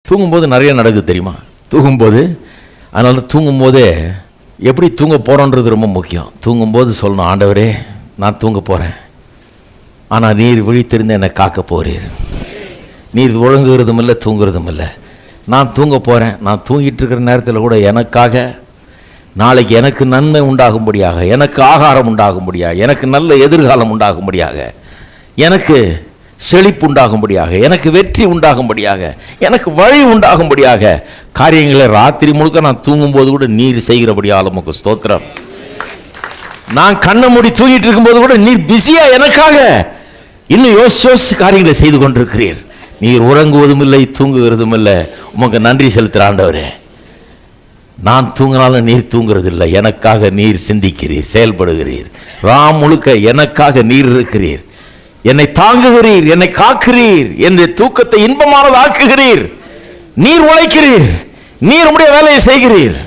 தூங்கும்போது நிறைய நடக்குது தெரியுமா? தூங்கும்போது, அதனால தூங்கும்போதே எப்படி தூங்க போகிறோன்றது ரொம்ப முக்கியம். தூங்கும்போது சொல்லணும், ஆண்டவரே நான் தூங்க போகிறேன், ஆனால் நீர் விழித்திருந்து என்னை காக்க போகிறீர். நீர் ஒழுங்குகிறதும் இல்லை, தூங்குறதும் இல்லை. நான் தூங்க போகிறேன். நான் தூங்கிட்டு இருக்கிற நேரத்தில் கூட எனக்காக, நாளைக்கு எனக்கு நன்மை உண்டாகும்படியாக, எனக்கு ஆகாரம் உண்டாகும்படியாக, எனக்கு நல்ல எதிர்காலம் உண்டாகும்படியாக, எனக்கு செழிப்பு உண்டாகும்படியாக, எனக்கு வெற்றி உண்டாகும்படியாக, எனக்கு வழி உண்டாகும்படியாக காரியங்களை ராத்திரி முழுக்க நான் தூங்கும்போது கூட நீர் செய்கிறபடியால் உமக்கு ஸ்தோத்திரம். நான் கண்ணை மூடி தூங்கிட்டு இருக்கும்போது கூட நீர் பிஸியா எனக்காக இன்னும் யோசிச்சு காரியங்களை செய்து கொண்டிருக்கிறீர். நீர் உறங்குவதும் இல்லை, தூங்குகிறதும் இல்லை. உமக்கு நன்றி செலுத்துகிற ஆண்டவரே. நான் தூங்கினாலும் நீர் தூங்குறது இல்லை, எனக்காக நீர் சிந்திக்கிறீர், செயல்படுகிறீர். ராம் முழுக்க எனக்காக நீர் இருக்கிறீர். என்னை தாங்குகிறீர், என்னை காக்கிறீர், என்னுடைய தூக்கத்தை இன்பமானது ஆக்குகிறீர். நீர் உழைக்கிறீர், நீர் உம்முடைய வேலையை செய்கிறீர்.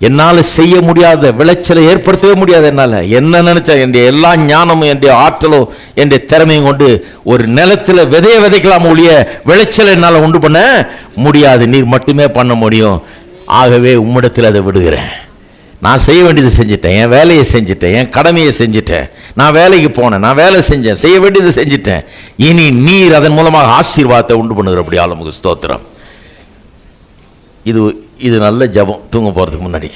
என்னால் செய்ய முடியாத விளைச்சலை ஏற்படுத்தவே முடியாது. என்னால் என்ன நினைச்சா என்னுடைய எல்லா ஞானமும் என்னுடைய ஆற்றலும் என்னுடைய திறமையும் கொண்டு ஒரு நிலத்தில் விதைய விதைக்கலாம், ஒழிய விளைச்சலை என்னால் உண்டு பண்ண முடியாது. நீர் மட்டுமே பண்ண முடியும். ஆகவே உம்மிடத்தில் அதை விடுகிறேன். நான் செய்ய வேண்டியதை செஞ்சிட்டேன், என் வேலையை செஞ்சிட்டேன், என் கடமையை செஞ்சிட்டேன். நான் வேலைக்கு போனேன், நான் வேலை செஞ்சேன், செய்ய வேண்டியதை செஞ்சிட்டேன். இனி நீர் அதன் மூலமாக ஆசீர்வாதத்தை உண்டு பண்ணுகிறபடியால் உமக்கு ஸ்தோத்திரம். இது நல்ல ஜெபம் தூங்க போகிறதுக்கு முன்னாடி.